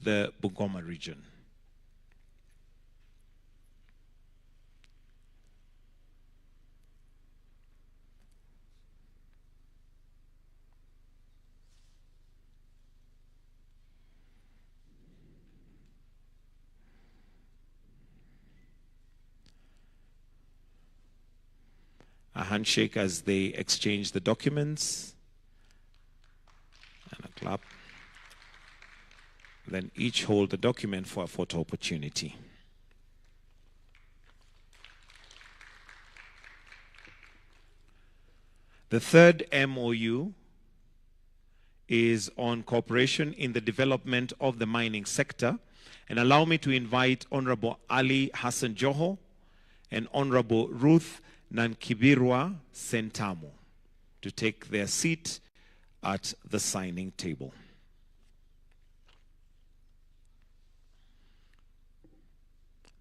the Bungoma region. A handshake as they exchange the documents, and a clap. Then each hold the document for a photo opportunity. The third MOU is on cooperation in the development of the mining sector. And allow me to invite Honorable Ali Hassan Joho and Honorable Ruth Nankibirwa Sentamu to take their seat at the signing table.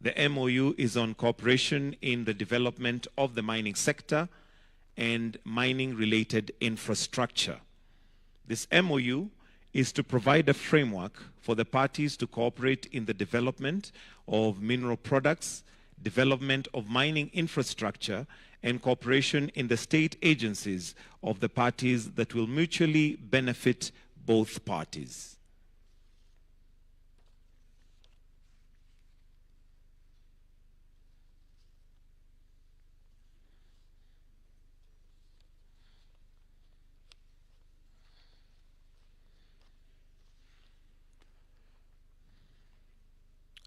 The MOU is on cooperation in the development of the mining sector and mining-related infrastructure. This MOU is to provide a framework for the parties to cooperate in the development of mineral products, development of mining infrastructure, and cooperation in the state agencies of the parties that will mutually benefit both parties.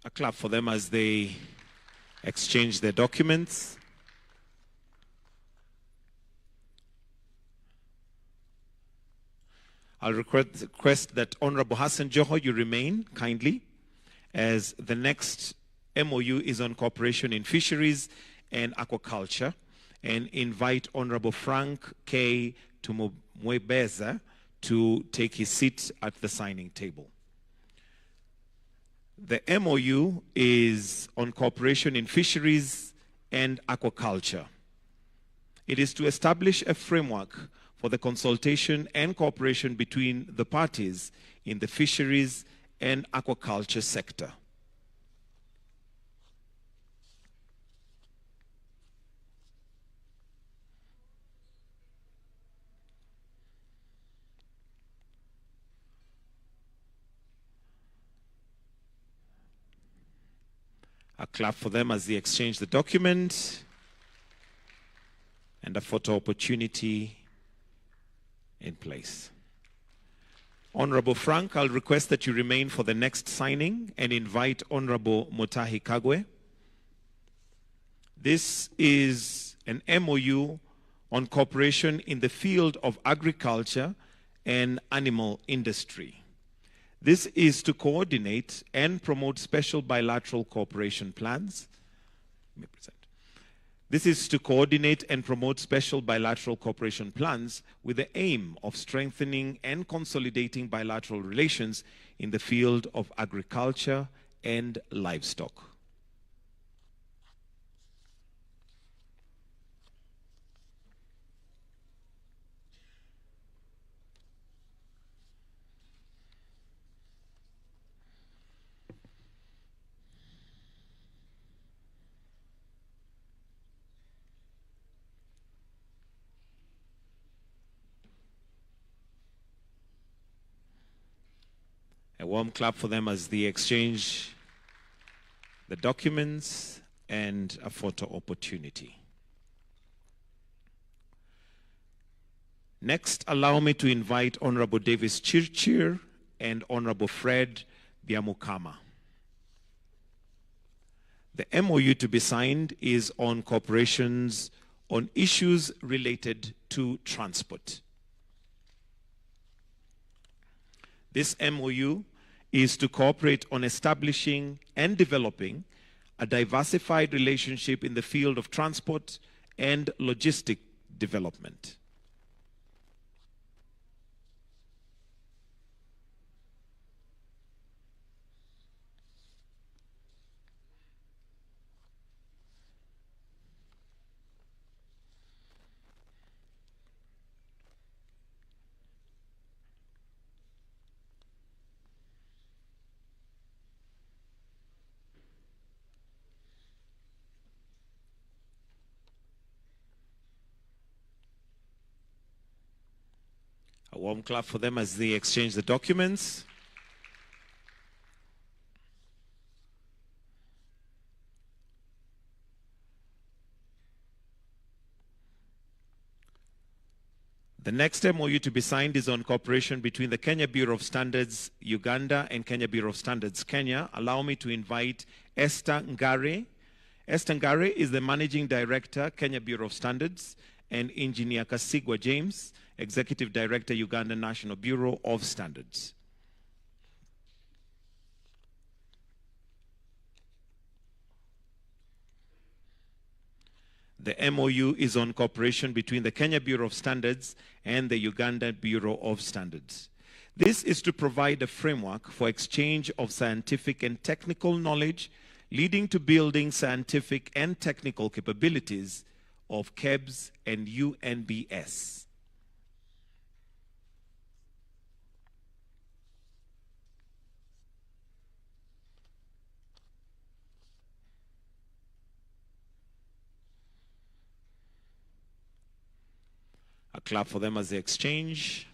A clap for them as they exchange their documents. I'll request that Honorable Hassan Joho, you remain kindly, as the next MOU is on cooperation in fisheries and aquaculture, and invite Honorable Frank K. Tumwebeza to take his seat at the signing table. The MOU is on cooperation in fisheries and aquaculture. It is to establish a framework for the consultation and cooperation between the parties in the fisheries and aquaculture sector. A clap for them as they exchange the document, and a photo opportunity in place. Honorable Frank, I'll request that you remain for the next signing and invite Honorable Mutahi Kagwe. This is an MOU on cooperation in the field of agriculture and animal industry. This is to coordinate and promote special bilateral cooperation plans. This is to coordinate and promote special bilateral cooperation plans with the aim of strengthening and consolidating bilateral relations in the field of agriculture and livestock. A warm clap for them as they exchange the documents and a photo opportunity. Next, allow me to invite Honorable Davis Chirchir and Honorable Fred Biamukama. The MOU to be signed is on cooperations on issues related to transport. This MOU is to cooperate on establishing and developing a diversified relationship in the field of transport and logistic development. warm clap for them as they exchange the documents. The next MOU to be signed is on cooperation between the Kenya Bureau of Standards, Uganda, and Kenya Bureau of Standards, Kenya. Allow me to invite Esther Ngare. Esther Ngare is the Managing Director, Kenya Bureau of Standards, and Engineer Kasigwa James, Executive Director, Uganda National Bureau of Standards. The MOU is on cooperation between the Kenya Bureau of Standards and the Uganda Bureau of Standards. This is to provide a framework for exchange of scientific and technical knowledge, leading to building scientific and technical capabilities of KEBS and UNBS. A clap for them as they exchange.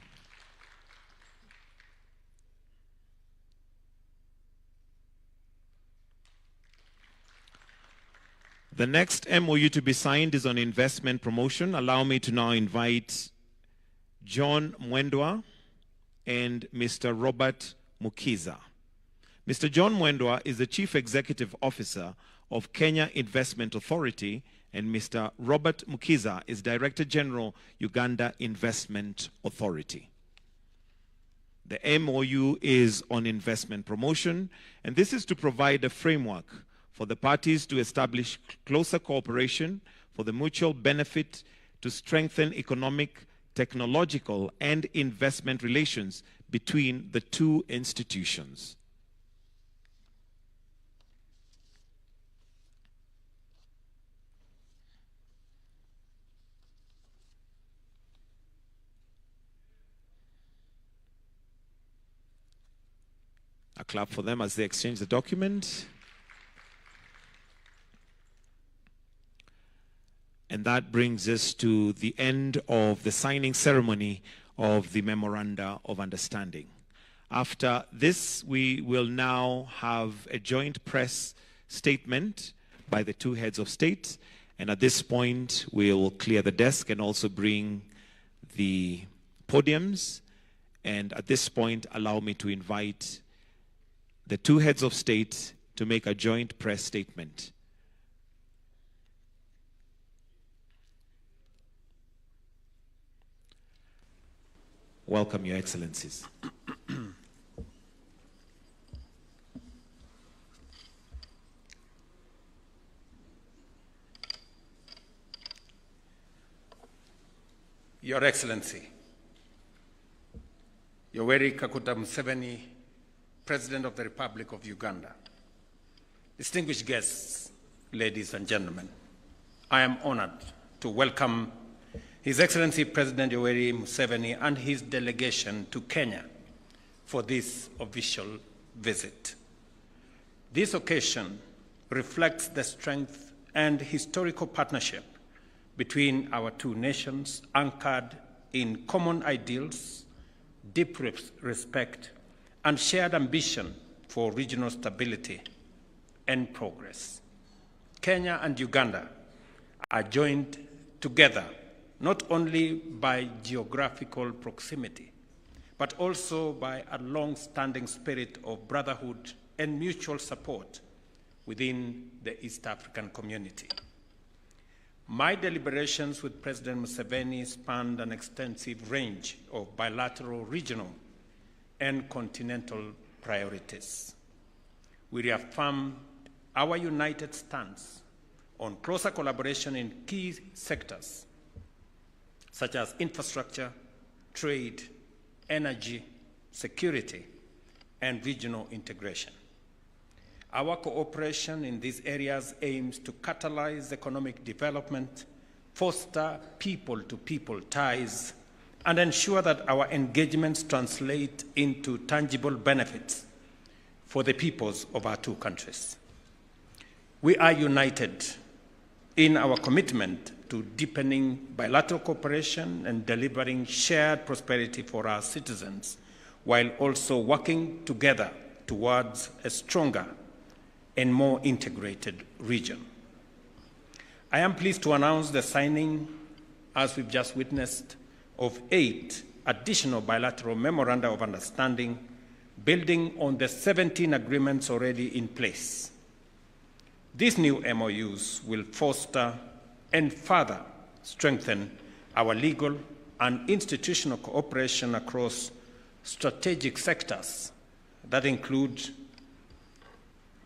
The next MOU to be signed is on investment promotion. Allow me to now invite John Mwendwa and Mr. Robert Mukiza. Mr. John Mwendwa is the Chief Executive Officer of Kenya Investment Authority, and Mr. Robert Mukiza is Director General, Uganda Investment Authority. The MOU is on investment promotion, and this is to provide a framework for the parties to establish closer cooperation for the mutual benefit to strengthen economic, technological, and investment relations between the two institutions. A clap for them as they exchange the document. And that brings us to the end of the signing ceremony of the Memoranda of Understanding. After this, we will now have a joint press statement by the two heads of state. And at this point, we'll clear the desk and also bring the podiums. And at this point, allow me to invite the two heads of state to make a joint press statement. Welcome, Your Excellencies. Your Excellency, Yoweri Museveni, President of the Republic of Uganda, distinguished guests, ladies and gentlemen, I am honored to welcome His Excellency President Yoweri Museveni and his delegation to Kenya for this official visit. This occasion reflects the strength and historical partnership between our two nations, anchored in common ideals, deep respect, and shared ambition for regional stability and progress. Kenya and Uganda are joined together not only by geographical proximity, but also by a long-standing spirit of brotherhood and mutual support within the East African community. My deliberations with President Museveni spanned an extensive range of bilateral, regional, and continental priorities. We reaffirmed our united stance on closer collaboration in key sectors such as infrastructure, trade, energy, security, and regional integration. Our cooperation in these areas aims to catalyze economic development, foster people-to-people ties, and ensure that our engagements translate into tangible benefits for the peoples of our two countries. We are united in our commitment to deepening bilateral cooperation and delivering shared prosperity for our citizens, while also working together towards a stronger and more integrated region. I am pleased to announce the signing, as we've just witnessed, of 8 additional bilateral memoranda of understanding, building on the 17 agreements already in place. These new MOUs will foster and further strengthen our legal and institutional cooperation across strategic sectors that include,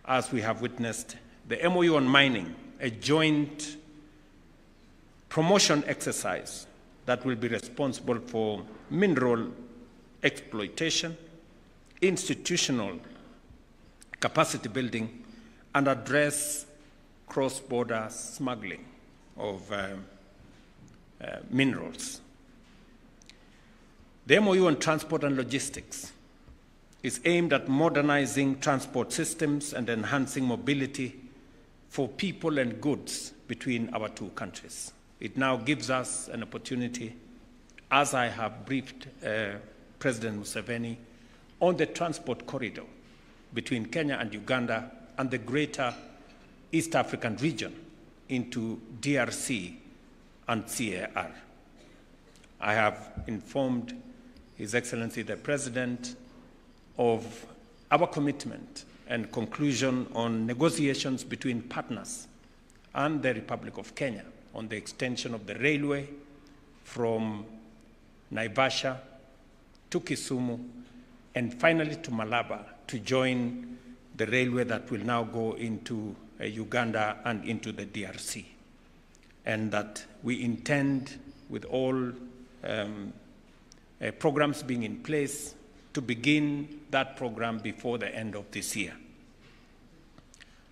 as we have witnessed, the MOU on mining, a joint promotion exercise that will be responsible for mineral exploitation, institutional capacity building, and address cross-border smuggling of minerals. The MOU on transport and logistics is aimed at modernizing transport systems and enhancing mobility for people and goods between our 2 countries. It now gives us an opportunity, as I have briefed President Museveni, on the transport corridor between Kenya and Uganda and the greater East African region into DRC and CAR. I have informed His Excellency the President of our commitment and conclusion on negotiations between partners and the Republic of Kenya on the extension of the railway from Naivasha to Kisumu and finally to Malaba to join the railway that will now go into Uganda and into the DRC. And that we intend, with all programs being in place, to begin that program before the end of this year.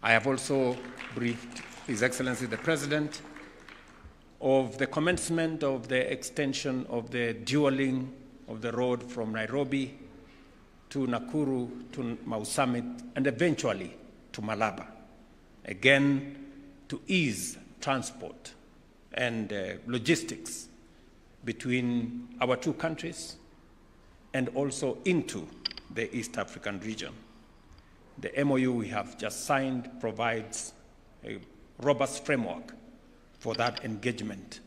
I have also briefed His Excellency the President of the commencement of the extension of the dualling of the road from Nairobi to Nakuru to Mau Summit and eventually to Malaba, again to ease transport and logistics between our 2 countries and also into the East African region. The MOU we have just signed provides a robust framework for that engagement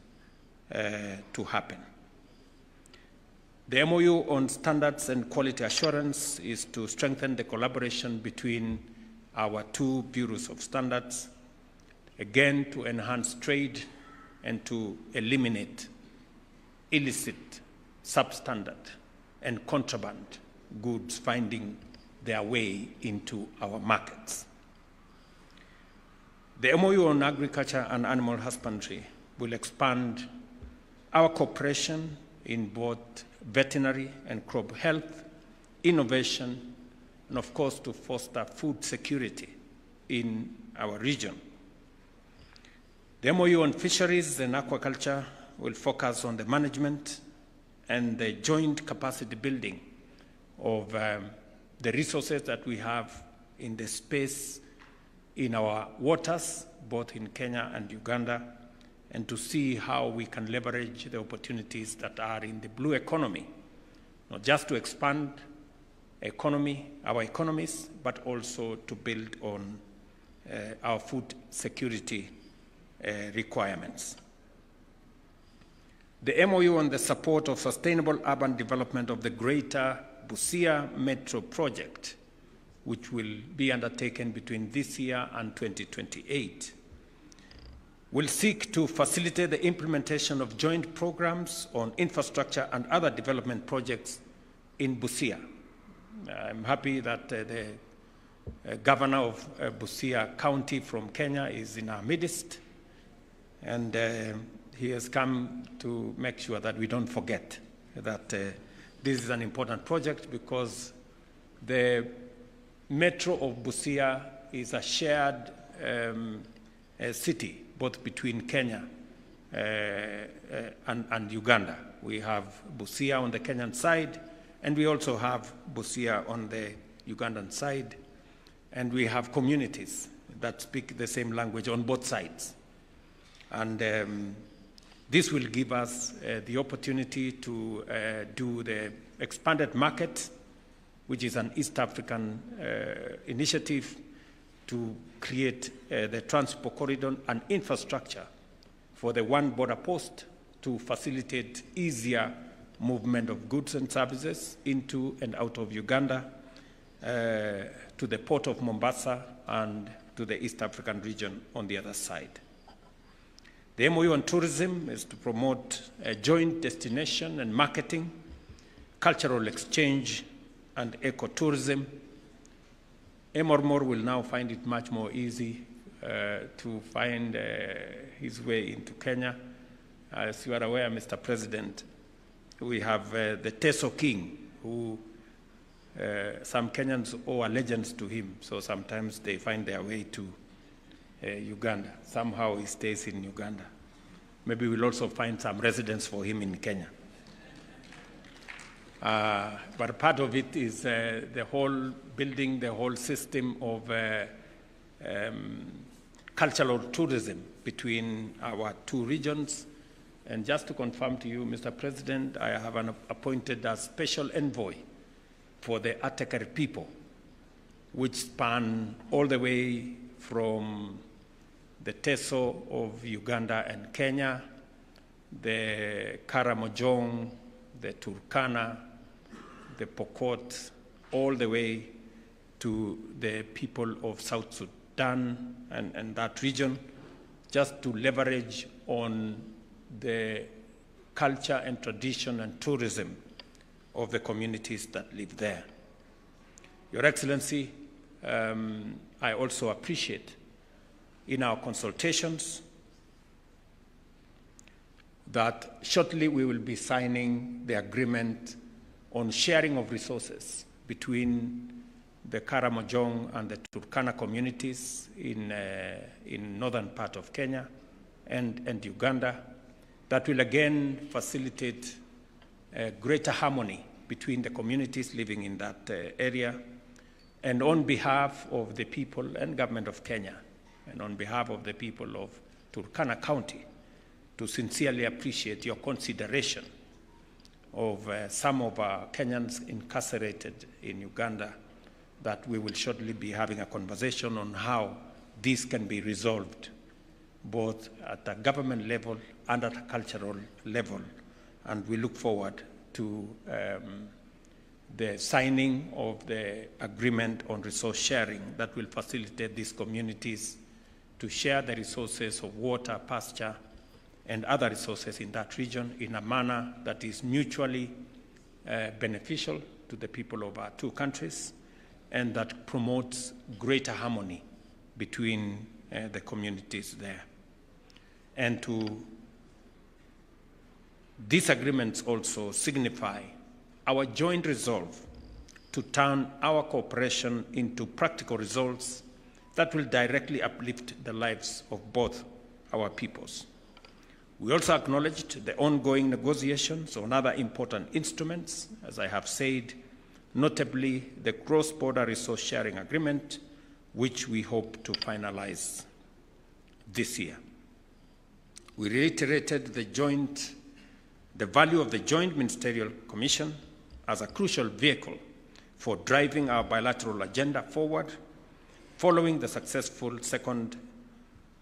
to happen. The MOU on standards and quality assurance is to strengthen the collaboration between our 2 bureaus of standards, again to enhance trade and to eliminate illicit, substandard, and contraband goods finding their way into our markets. The MOU on agriculture and animal husbandry will expand our cooperation in both veterinary and crop health, innovation, and of course to foster food security in our region. The MOU on fisheries and aquaculture will focus on the management and the joint capacity building of the resources that we have in the space in our waters, both in Kenya and Uganda, and to see how we can leverage the opportunities that are in the blue economy, not just to expand our economies, but also to build on our food security requirements. The MOU on the support of sustainable urban development of the Greater Busia Metro Project, which will be undertaken between this year and 2028, will seek to facilitate the implementation of joint programs on infrastructure and other development projects in Busia. I'm happy that the governor of Busia County from Kenya is in our midst, and he has come to make sure that we don't forget that this is an important project, because the Metro of Busia is a shared city, both between Kenya and Uganda. We have Busia on the Kenyan side, and we also have Busia on the Ugandan side, and we have communities that speak the same language on both sides. And This will give us the opportunity to do the expanded market, which is an East African initiative to create the transport corridor and infrastructure for the one border post to facilitate easier movement of goods and services into and out of Uganda, to the port of Mombasa and to the East African region on the other side. The MOU on tourism is to promote a joint destination and marketing, cultural exchange, and ecotourism. Emormor will now find it much more easy to find his way into Kenya. As you are aware, Mr. President, we have the Teso King, who some Kenyans owe allegiance to him, so sometimes they find their way to Uganda. Somehow he stays in Uganda. Maybe we'll also find some residence for him in Kenya. But part of it is the whole building, the whole system of cultural tourism between our two regions. And just to confirm to you, Mr. President, I have appointed a special envoy for the Atekere people, which span all the way from the Teso of Uganda and Kenya, the Karamojong, the Turkana, the Pokot, all the way to the people of South Sudan and that region, just to leverage on the culture and tradition and tourism of the communities that live there. Your Excellency, I also appreciate in our consultations that shortly we will be signing the agreement on sharing of resources between the Karamojong and the Turkana communities in northern part of Kenya and Uganda. That will again facilitate greater harmony between the communities living in that area. And on behalf of the people and government of Kenya, and on behalf of the people of Turkana County, to sincerely appreciate your consideration of some of our Kenyans incarcerated in Uganda, that we will shortly be having a conversation on how this can be resolved, both at a government level and at a cultural level. And we look forward to the signing of the agreement on resource sharing that will facilitate these communities to share the resources of water, pasture, and other resources in that region in a manner that is mutually beneficial to the people of our two countries and that promotes greater harmony between the communities there. And these agreements also signify our joint resolve to turn our cooperation into practical results that will directly uplift the lives of both our peoples. We also acknowledged the ongoing negotiations on other important instruments, as I have said, notably the cross-border resource sharing agreement, which we hope to finalize this year. We reiterated the value of the Joint Ministerial Commission as a crucial vehicle for driving our bilateral agenda forward, following the successful second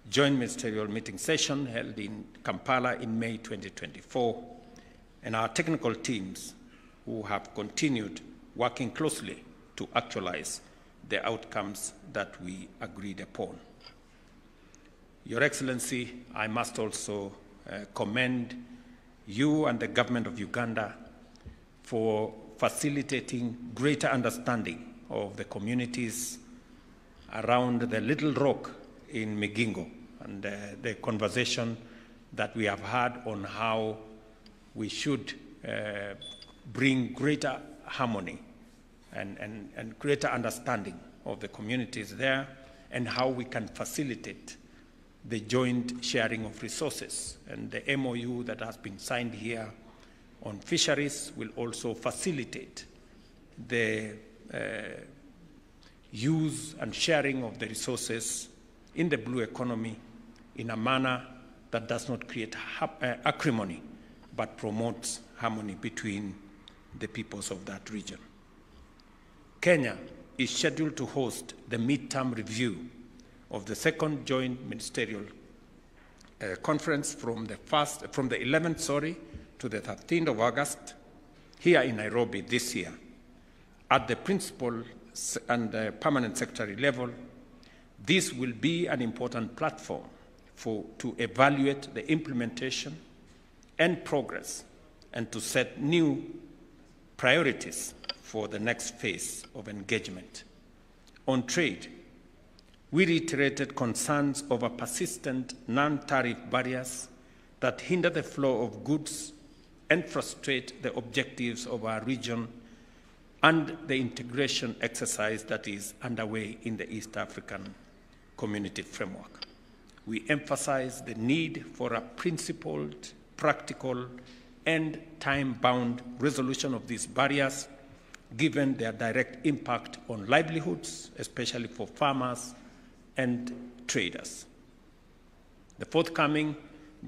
Joint Ministerial meeting session held in Kampala in May 2024, and our technical teams who have continued working closely to actualize the outcomes that we agreed upon. Your Excellency, I must also commend you and the government of Uganda for facilitating greater understanding of the communities around the Little Rock in Migingo, and the conversation that we have had on how we should bring greater harmony and greater understanding of the communities there, and how we can facilitate the joint sharing of resources. And the MOU that has been signed here on fisheries will also facilitate the use and sharing of the resources in the blue economy in a manner that does not create acrimony, but promotes harmony between the peoples of that region. Kenya is scheduled to host the midterm review of the second joint ministerial conference from the 11th to the 13th of August here in Nairobi this year. At the principal and permanent secretary level, this will be an important platform to evaluate the implementation and progress and to set new priorities for the next phase of engagement. On trade, we reiterated concerns over persistent non-tariff barriers that hinder the flow of goods and frustrate the objectives of our region and the integration exercise that is underway in the East African Community Framework. We emphasize the need for a principled, practical, and time-bound resolution of these barriers, given their direct impact on livelihoods, especially for farmers and traders. The forthcoming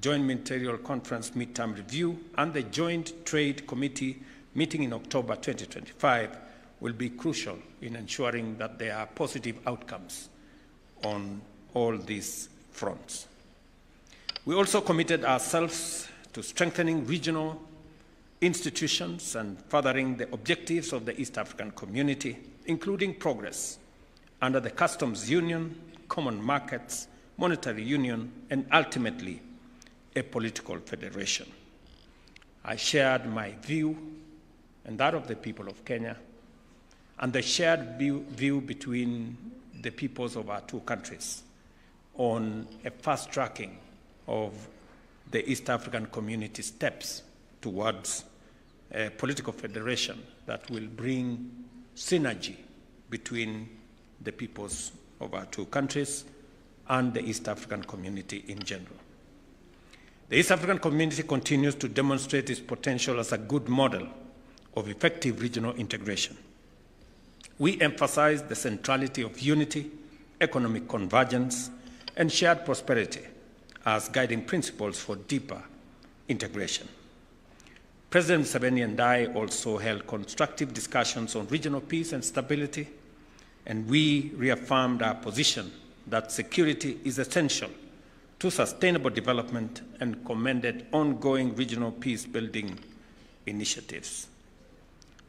Joint Ministerial Conference midterm review and the Joint Trade Committee meeting in October 2025 will be crucial in ensuring that there are positive outcomes on all these fronts. We also committed ourselves to strengthening regional institutions and furthering the objectives of the East African community, including progress under the customs union, common markets, monetary union, and ultimately a political federation. I shared my view and that of the people of Kenya, and the shared view between the peoples of our two countries on a fast-tracking of the East African community steps towards a political federation that will bring synergy between the peoples of our two countries and the East African community in general. The East African community continues to demonstrate its potential as a good model of effective regional integration. We emphasize the centrality of unity, economic convergence, and shared prosperity as guiding principles for deeper integration. President Museveni and I also held constructive discussions on regional peace and stability, and we reaffirmed our position that security is essential to sustainable development and commended ongoing regional peace-building initiatives.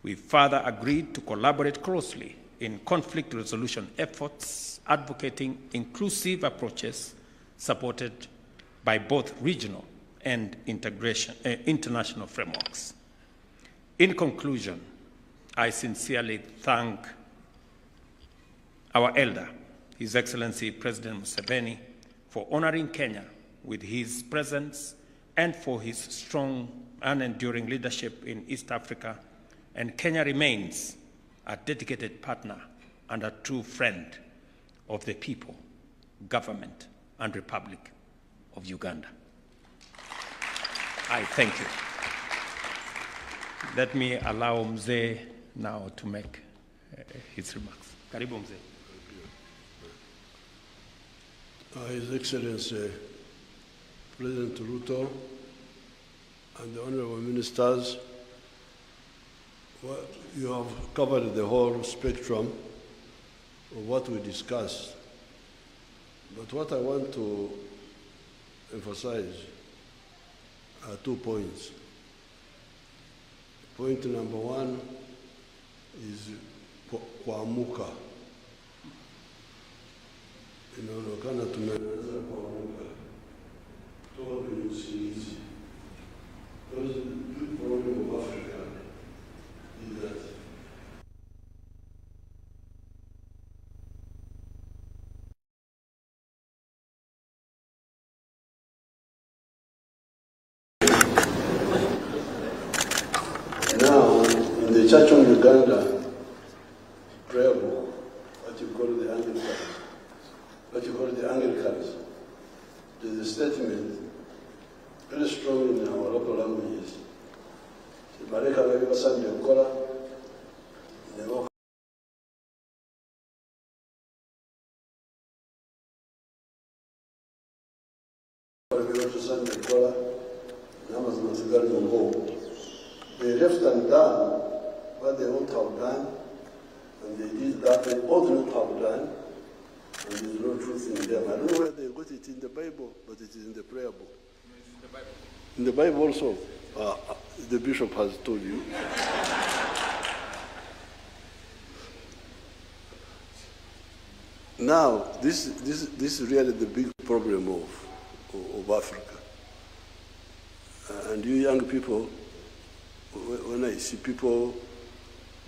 We further agreed to collaborate closely in conflict resolution efforts, advocating inclusive approaches supported by both regional and international frameworks. In conclusion, I sincerely thank our elder, His Excellency President Museveni, for honoring Kenya with his presence and for his strong and enduring leadership in East Africa. And Kenya remains a dedicated partner and a true friend of the people, government, and Republic of Uganda. I thank you. Let me allow Mzee now to make his remarks. Karibu Mzee. His Excellency President Ruto and the honorable ministers, you have covered the whole spectrum of what we discussed. But what I want to emphasize are 2 points. Point number one is kuamuka. Inaonekana tumeanza kuamuka kutoka kwenye usingizi. Because the problem of Africa is that now in the Church of Uganda prayer book, what you call the Anglicans, there's a statement very strong in our local languages. Sunday Kola, Namas Masigal Mungo. They left and done what they ought to have done, and they did that they ought not to have done, and there's no truth in them. I don't know where they got it in the Bible, but it is in the prayer book. It's in the Bible. In the Bible also, the bishop has told you. Now, this is really the big problem of Africa. And you young people, when I see people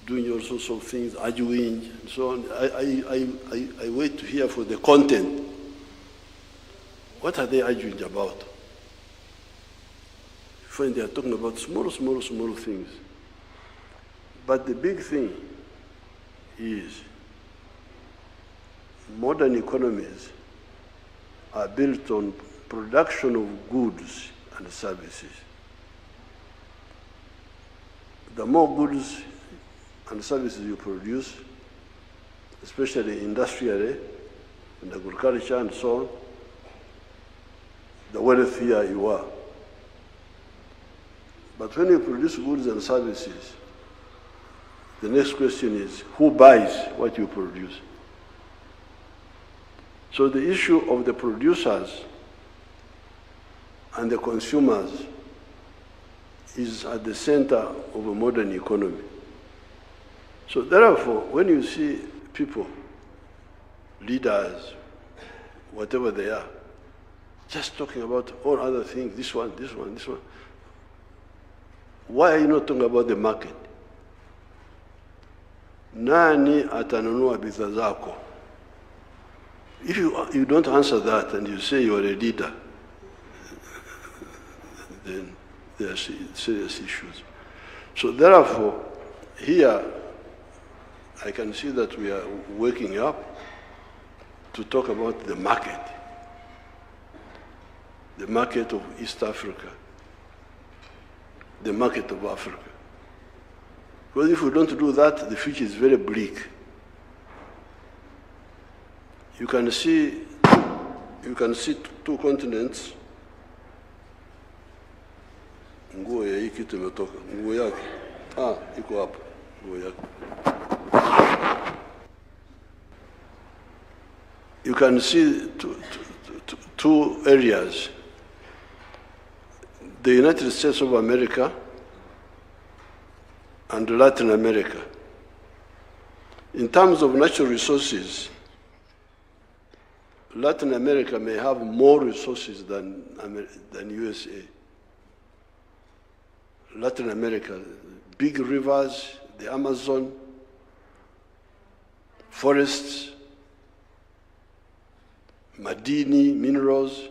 doing all sorts of things, arguing and so on, I wait to hear for the content. What are they arguing about? You find they are talking about small things. But the big thing is modern economies are built on production of goods and services. The more goods and services you produce, especially industrially, in agriculture and so on, the wealthier you are. But when you produce goods and services, the next question is, who buys what you produce? So the issue of the producers and the consumers is at the center of a modern economy. So therefore, when you see people, leaders, whatever they are, just talking about all other things, this one, why are you not talking about the market? Nani atanunua bidhaa zako? If you don't answer that and you say you are a leader, then there are serious issues. So therefore, here I can see that we are waking up to talk about the market of East Africa, the market of Africa. Because if we don't do that, the future is very bleak. You can see two continents. Nguo ya hii kitu imetoka. Nguo yake. Iko hapa. Nguo yake. You can see two areas. The United States of America and Latin America. In terms of natural resources, Latin America may have more resources than USA. Latin America, big rivers, the Amazon, forests, madini, minerals,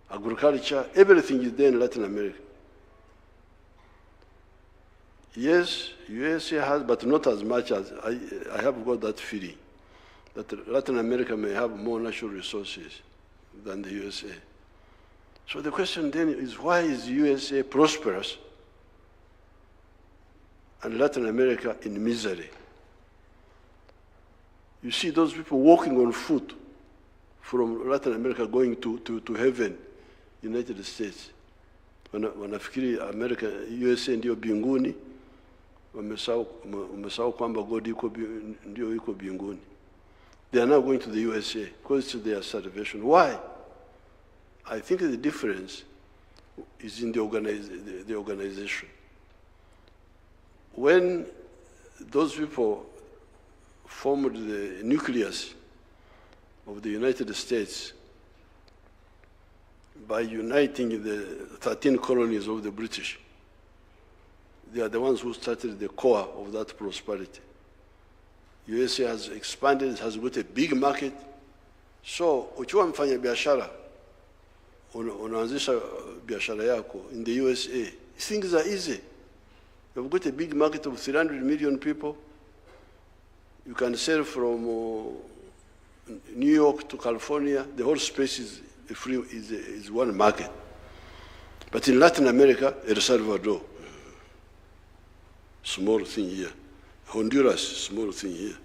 agriculture, everything is there in Latin America. Yes, USA has, but not as much as, I have got that feeling, that Latin America may have more natural resources than the USA. So the question then is, why is USA prosperous and Latin America in misery? You see those people walking on foot from Latin America going to heaven, United States. Wanafikiri America, USA ndio binguni, wamesahau kwamba God ndio yuko binguni. They are now going to the USA because it's their salvation. Why? I think the difference is in the organization. When those people formed the nucleus of the United States by uniting the 13 colonies of the British, they are the ones who started the core of that prosperity. USA has expanded, has got a big market. So, ukiwa mfanya biashara, unaanzisha biashara yako in the USA, things are easy. You've got a big market of 300 million people. You can sell from New York to California. The whole space is one market. But in Latin America, El Salvador, small thing here. Honduras, small thing here.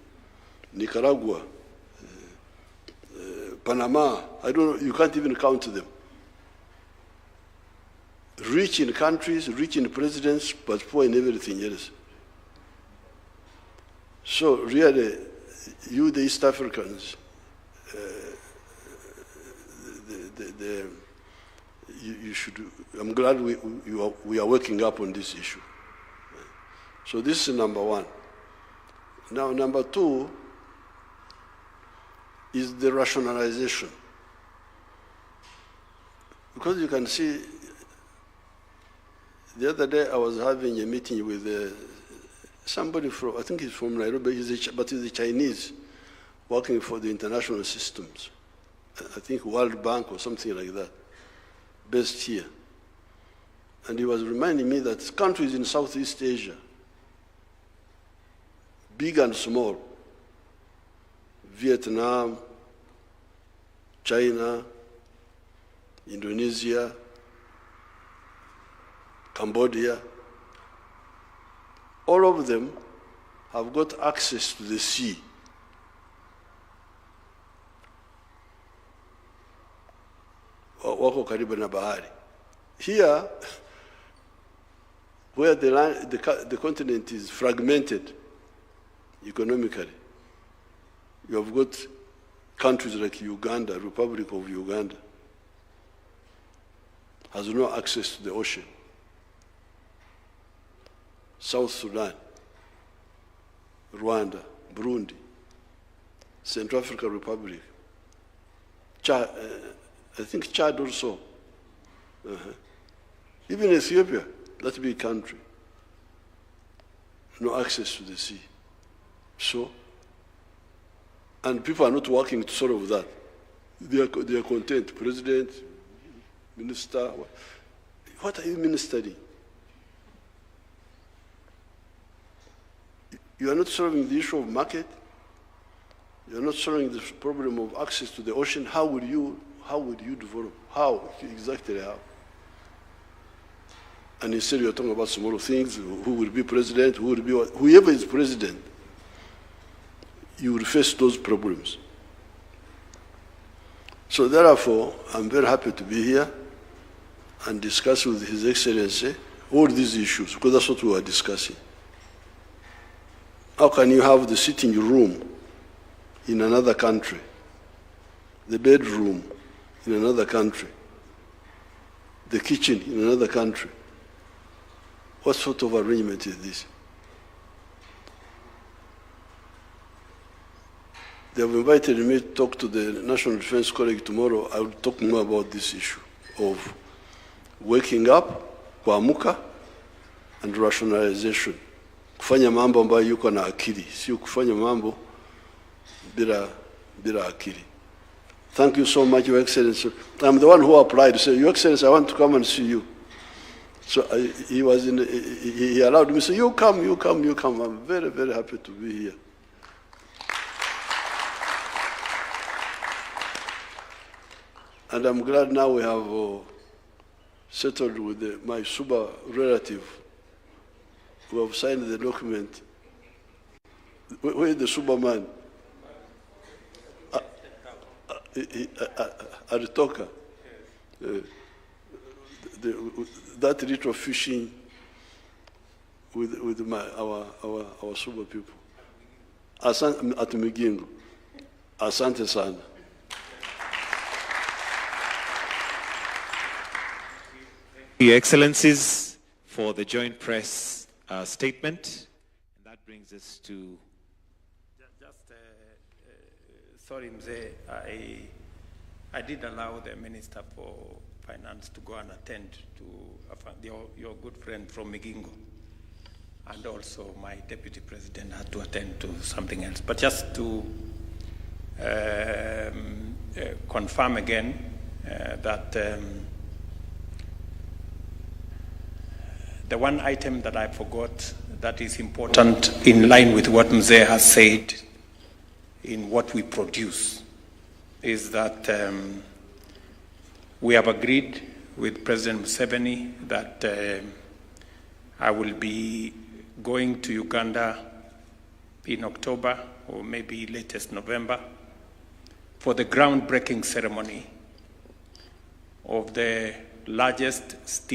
Nicaragua, Panama, I don't know, you can't even count them. Rich in countries, rich in presidents, but poor in everything else. So really, you, the East Africans, you should, I'm glad we are working up on this issue. So this is number one. Now, number two is the rationalization. Because you can see, the other day I was having a meeting with somebody from, I think he's from Nairobi, but he's a Chinese, working for the international systems. I think World Bank or something like that, based here. And he was reminding me that countries in Southeast Asia, big and small, Vietnam, China, Indonesia, Cambodia, all of them have got access to the sea. Wako karibu na bahari. Here, where the continent is fragmented economically, you have got countries like Uganda, Republic of Uganda, has no access to the ocean. South Sudan, Rwanda, Burundi, Central African Republic, Chad, I think Chad also. Even Ethiopia, that big country, no access to the sea. So, and people are not working to solve that. They are content. President, minister, what are you ministering? You are not solving the issue of market. You are not solving the problem of access to the ocean. How would you develop? How exactly? How? And instead you are talking about small things. Who will be president? Who will be whoever is president? You will face those problems. So therefore, I'm very happy to be here and discuss with His Excellency all these issues, because that's what we are discussing. How can you have the sitting room in another country, the bedroom in another country, the kitchen in another country? What sort of arrangement is this? They have invited me to talk to the National Defense College tomorrow. I will talk more about this issue of waking up, kuamuka, and rationalization. Kufanya mambo ambayo yuko na akili, sio kufanya mambo bila akili. Thank you so much, Your Excellency. I'm the one who applied to say, Your Excellency, I want to come and see you. So he allowed me to say, you come. I'm very, very happy to be here. And I'm glad now we have settled with my Suba relative who have signed the document. Where is the Suba man? Aritoka. That little fishing with our Suba people. At Migingo. Asante sana. Your Excellencies, for the joint press statement. And that brings us to... Sorry, Mzee, I did allow the Minister for Finance to go and attend to your good friend from Migingo. And also my Deputy President had to attend to something else. But just to confirm again that the one item that I forgot that is important in line with what Mzee has said in what we produce is that we have agreed with President Museveni that I will be going to Uganda in October or maybe latest November for the groundbreaking ceremony of the largest steel